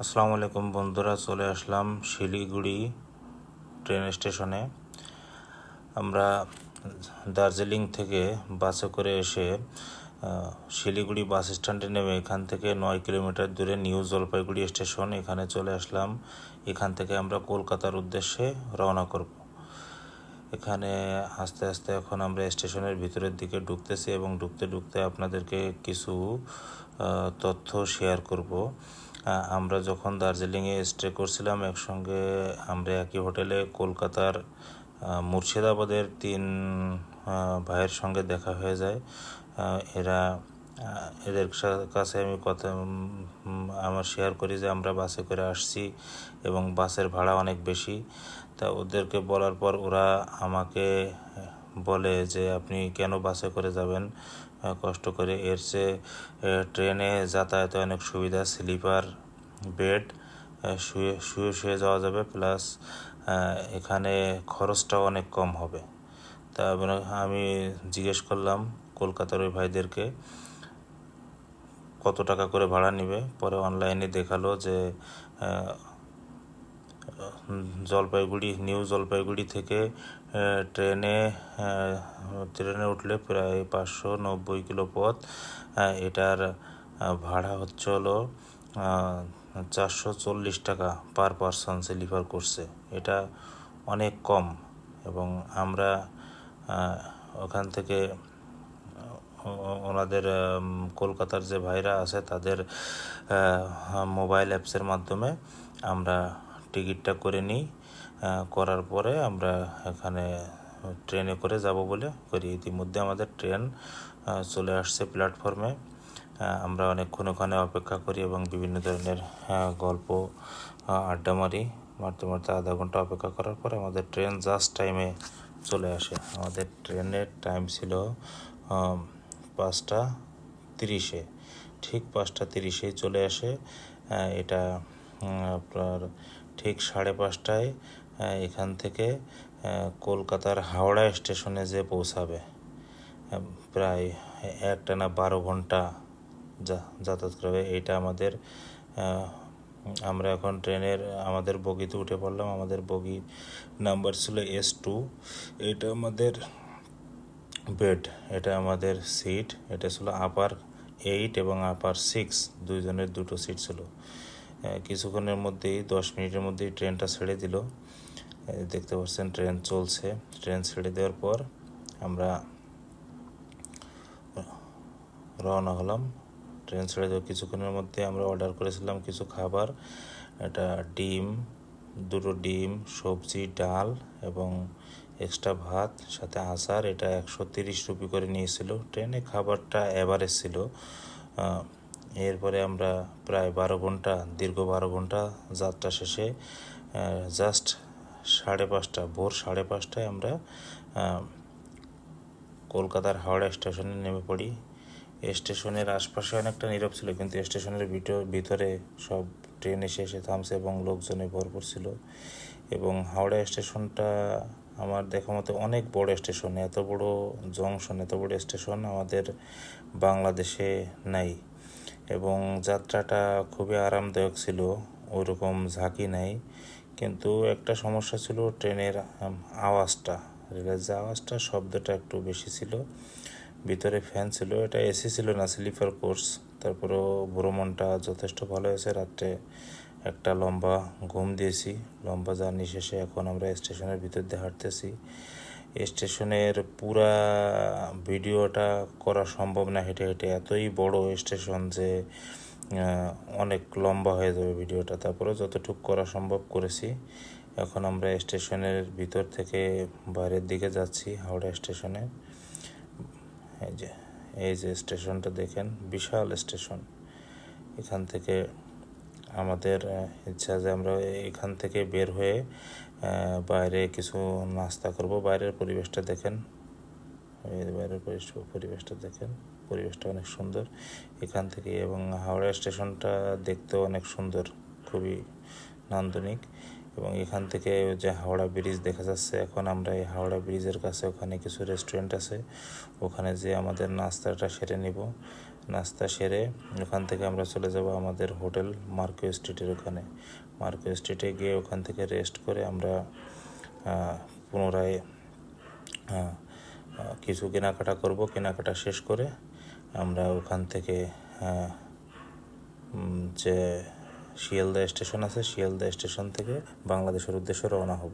আসসালামু আলাইকুম বন্ধুরা, চলে আসলাম শিলিগুড়ি ট্রেন স্টেশনে। আমরা দার্জিলিং থেকে বাসে করে এসে শিলিগুড়ি বাস স্ট্যান্ডে নেমে এখান থেকে 9 কিলোমিটার দূরে নিউ জলপাইগুড়ি স্টেশন, এখানে চলে আসলাম। এখান থেকে আমরা কলকাতার উদ্দেশ্যে রওনা করব। এখানে আস্তে আস্তে এখন আমরা স্টেশনের ভিতরের দিকে ঢুকতেছি এবং ঢুকতে ঢুকতে আপনাদেরকে কিছু তথ্য শেয়ার করব। আমরা যখন দার্জিলিংয়ে স্টে করছিলাম একসঙ্গে, আমরা একই হোটেলে কলকাতার মুর্শিদাবাদের 3 ভাইয়ের সঙ্গে দেখা হয়ে যায়। এদের কাছে আমি কথা আমার শেয়ার করি যে আমরা বাসে করে আসছি এবং বাসের ভাড়া অনেক বেশি। তা ওদেরকে বলার পর ওরা আমাকে বলে যে আপনি কেন বাসে করে যাবেন কষ্ট করে, এর চেয়ে ট্রেনে যাতায়াতে অনেক সুবিধা, স্লিপার বেড, শুয়ে শুয়ে শুয়ে যাওয়া যাবে, প্লাস এখানে খরচটাও অনেক কম হবে। তা আমি জিজ্ঞেস করলাম কলকাতার ওই ভাইদেরকে কত টাকা করে ভাড়া নেবে। পরে অনলাইনে দেখালো যে নিউ জলপাইগুড়ি থেকে ট্রেনে উঠলে প্রায় 590 কিলো পথ। এটার ভাড়া হচ্ছে হলো 440 টাকা পার পারসন স্লিপার করছে। এটা অনেক কম। এবং আমরা ওখান থেকে ওনাদের কলকাতার যে ভাইরা আছে তাদের মোবাইল অ্যাপসের মাধ্যমে আমরা টিকিটটা করে নিই। করার পরে আমরা এখানে ট্রেনে করে যাব বলে করি। ইতিমধ্যে আমাদের ট্রেন চলে আসছে প্ল্যাটফর্মে। আমরা অনেকক্ষণ ওখানে অপেক্ষা করি এবং বিভিন্ন ধরনের গল্প আড্ডা মারতে মারতে আধা ঘন্টা অপেক্ষা করার পরে আমাদের ট্রেন জাস্ট টাইমে চলে আসে। আমাদের ট্রেনের টাইম ছিল 5টা 30-এ, ঠিক 5টা 30-এই চলে আসে। এটা আপনার ঠিক 5:30টায় এখান থেকে কলকাতার হাওড়া স্টেশনে যে পৌঁছাবে। প্রায় একটানা 12 ঘন্টা যাতায়াত করবে। এটা আমরা এখন ট্রেনের আমাদের বগিতে উঠে পড়লাম। আমাদের বগি নাম্বার ছিল S2। এটা আমাদের বেড, এটা আমাদের সিট, এটা ছিল আপার 8 এবং আপার 6, দুইজনের দুটো সিট ছিল। কিছুক্ষণের মধ্যেই 10 মিনিটের মধ্যেই ট্রেনটা ছেড়ে দিল। দেখতে পাচ্ছেন ট্রেন চলছে। ট্রেন ছেড়ে দেওয়ার পর আমরা রওনা হলাম। ট্রেন ছেড়ে দেওয়ার কিছুক্ষণের মধ্যে আমরা অর্ডার করেছিলাম কিছু খাবার। এটা দুটো ডিম, সবজি, ডাল এবং এক্সট্রা ভাত, সাথে আচার। এটা 130 রুপি করে নিয়েছিল। ট্রেনে খাবারটা এভারেজ ছিল। এরপরে আমরা প্রায় দীর্ঘ 12 ঘন্টা যাত্রা শেষে জাস্ট ভোর 5:30টায় আমরা কলকাতার হাওড়া স্টেশনে নেমে পড়ি। স্টেশনের আশপাশে অনেকটা নীরব ছিল, কিন্তু স্টেশনের ভিতরে সব ট্রেন এসে থামছে এবং লোকজনে ভরপুর ছিল। এবং হাওড়া স্টেশনটা আমার দেখা মতো অনেক বড় স্টেশন। এত বড় জংশন, এত বড় স্টেশন আমাদের বাংলাদেশে নাই। এবং যাত্রাটা খুবই আরামদায়ক ছিল, ওইরকম ঝাঁকি নাই। কিন্তু একটা সমস্যা ছিল ট্রেনের আওয়াজটা, রেলের যে আওয়াজটা, শব্দটা একটু বেশি ছিল। ভিতরে ফ্যান ছিল, এটা এসি ছিল না, স্লিপার কোচ। তারপরেও ভ্রমণটা যথেষ্ট ভালো হয়েছে। রাত্রে একটা লম্বা ঘুম দিয়েছি। লম্বা জার্নি শেষে এখন আমরা স্টেশনের ভিতর দিয়ে হাঁটতেছি। স্টেশনের পুরা ভিডিওটা করা সম্ভব না হেঁটে হেঁটে, এতই বড় স্টেশন যে অনেক লম্বা হয়ে যাবে ভিডিওটা। তারপরে যতটুকু করা সম্ভব করেছি। এখন আমরা স্টেশনের ভিতর থেকে বাইরের দিকে যাচ্ছি হাওড়া স্টেশনে। এই যে স্টেশনটা দেখেন, বিশাল স্টেশন। এখান থেকে আমাদের ইচ্ছা যে আমরা এখান থেকে বের হয়ে বাইরে কিছু নাস্তা করব। বাইরের পরিবেশটা দেখেন, পরিবেশটা অনেক সুন্দর এখান থেকে। এবং হাওড়া স্টেশনটা দেখতেও অনেক সুন্দর, খুবই নান্দনিক। এবং এখান থেকে যে হাওড়া ব্রিজ দেখা যাচ্ছে। এখন আমরা এই হাওড়া ব্রিজের কাছে ওখানে কিছু রেস্টুরেন্ট আছে, ওখানে যে আমাদের নাস্তাটা সেরে নিব। নাস্তা সেরে ওখান থেকে আমরা চলে যাব আমাদের হোটেল মার্কো স্ট্রিটের ওখানে। মার্কো স্ট্রিটে গিয়ে ওখান থেকে রেস্ট করে আমরা পুনরায় কিছু কেনাকাটা করব। কেনাকাটা শেষ করে আমরা ওখান থেকে যে শিয়ালদা স্টেশন আছে, শিয়ালদা স্টেশন থেকে বাংলাদেশের উদ্দেশ্যে রওনা হব।